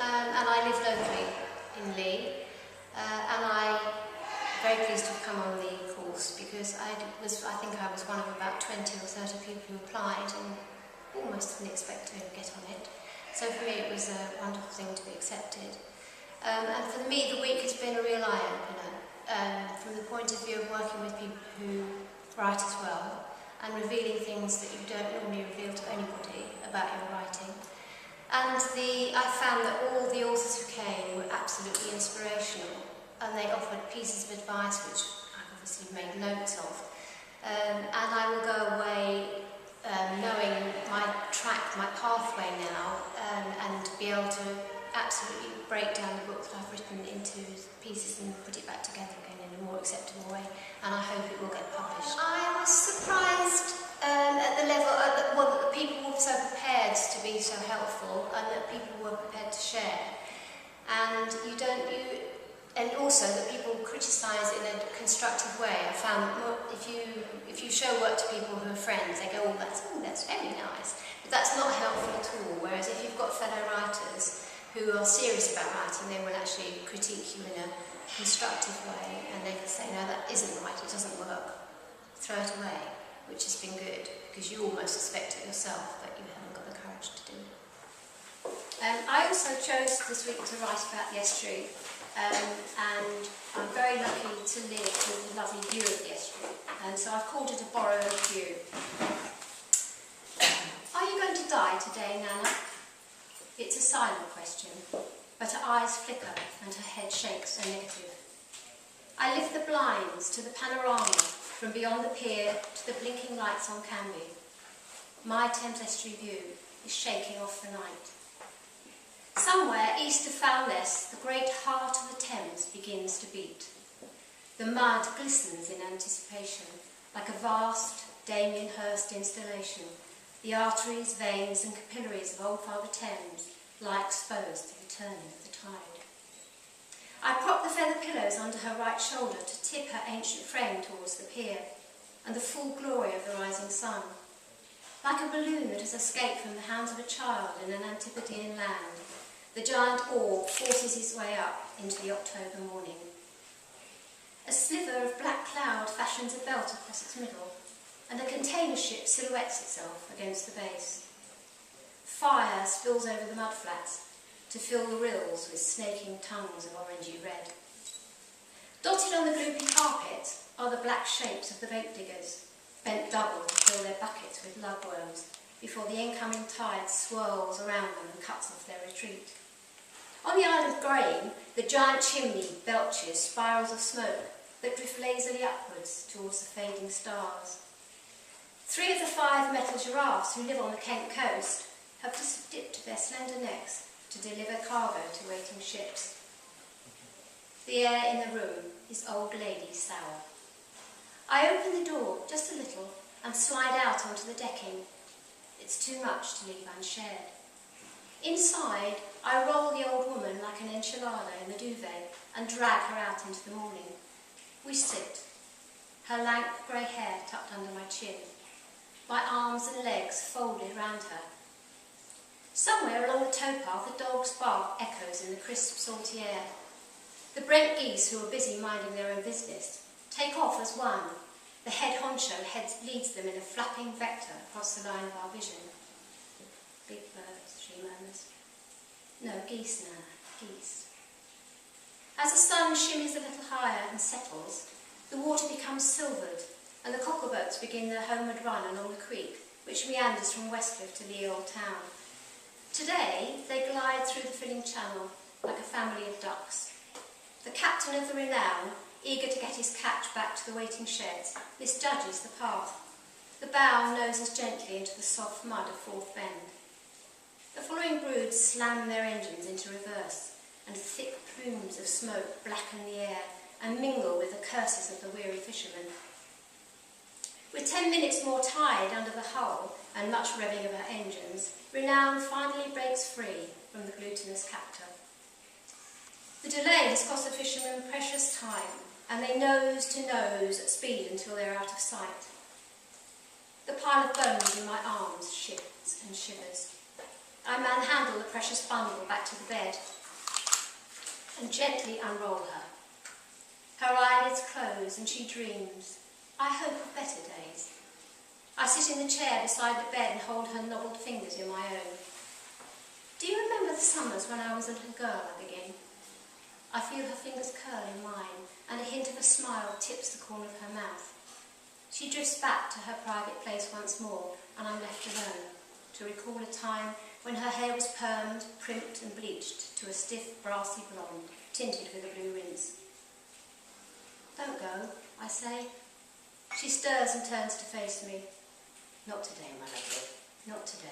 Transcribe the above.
and I live locally in Leigh, and I'm very pleased to have come on the course because I think I was one of about 20 or 30 people who applied and almost didn't expect to get on it. So for me it was a wonderful thing to be accepted. And for me the week has been a real eye-opener from the point of view of working with people who write as well and revealing things that you don't normally reveal to anybody about your writing. And I found that all the authors who came were absolutely inspirational, and they offered pieces of advice which I've obviously made notes of. And I will go away knowing my track, my pathway now, and be able to absolutely break down the book that I've written into pieces and put it back together again in a more acceptable way, and I hope it will get published. I was surprised at the level that people were so prepared to be so helpful and that people were prepared to share, and and also that people criticise in a constructive way. I found that if you show work to people who are friends, they go, oh, that's very nice, but that's not helpful at all. Whereas if you've got fellow writers who are serious about writing, they will actually critique you in a constructive way, and they can say, no, that isn't right, it doesn't work, throw it away, which has been good, because you almost suspect it yourself, but you haven't got the courage to do it. I also chose this week to write about the estuary, and I'm very lucky to live with a lovely view of the estuary, and so I've called it a borrowed view. Are you going to die today, Nana? It's a silent question, but her eyes flicker and her head shakes so negative. I lift the blinds to the panorama from beyond the pier to the blinking lights on Canby. My Thames estuary view is shaking off the night. Somewhere east of Foulness, the great heart of the Thames begins to beat. The mud glistens in anticipation, like a vast Damien Hirst installation. The arteries, veins and capillaries of old Father Thames lie exposed to the turning of the tide. I prop the feather pillows under her right shoulder to tip her ancient frame towards the pier and the full glory of the rising sun. Like a balloon that has escaped from the hands of a child in an Antipodean land, the giant orb forces its way up into the October morning. A sliver of black cloud fashions a belt across its middle, and a container ship silhouettes itself against the base. Fire spills over the mudflats to fill the rills with snaking tongues of orangey red. Dotted on the gloopy carpet are the black shapes of the boat diggers, bent double to fill their buckets with lugworms before the incoming tide swirls around them and cuts off their retreat. On the Isle of Grain, the giant chimney belches spirals of smoke that drift lazily upwards towards the fading stars. 3 of the 5 metal giraffes who live on the Kent coast have just dipped their slender necks to deliver cargo to waiting ships. The air in the room is old lady sour. I open the door just a little and slide out onto the decking. It's too much to leave unshared. Inside, I roll the old woman like an enchilada in the duvet and drag her out into the morning. We sit, her lank grey hair tucked under my chin, my arms and legs folded round her. Somewhere along the towpath, a dog's bark echoes in the crisp, salty air. The Brent geese, who are busy minding their own business, take off as one. The head honcho leads them in a flapping vector across the line of our vision. Big birds, she murmurs. No, geese, Nana, geese. As the sun shimmies a little higher and settles, the water becomes silvered, and the cockleboats begin their homeward run along the creek, which meanders from Westcliff to the old town. Today, they glide through the filling channel like a family of ducks. The captain of the Renown, eager to get his catch back to the waiting sheds, misjudges the path. The bow noses gently into the soft mud of Fourth Bend. The following broods slam their engines into reverse, and thick plumes of smoke blacken the air and mingle with the curses of the weary fishermen. With 10 minutes more tide under the hull and much revving of her engines, Renown finally breaks free from the glutinous captor. The delay has cost the fishermen precious time, and they nose to nose at speed until they are out of sight. The pile of bones in my arms shifts and shivers. I manhandle the precious bundle back to the bed and gently unroll her. Her eyelids close and she dreams. I hope of better days. I sit in the chair beside the bed and hold her knobbled fingers in my own. Do you remember the summers when I was a little girl? I begin. I feel her fingers curl in mine, and a hint of a smile tips the corner of her mouth. She drifts back to her private place once more, and I'm left alone, to recall a time when her hair was permed, primped and bleached to a stiff, brassy blonde, tinted with a blue rinse. Don't go, I say. She stirs and turns to face me. Not today, my lovely, not today.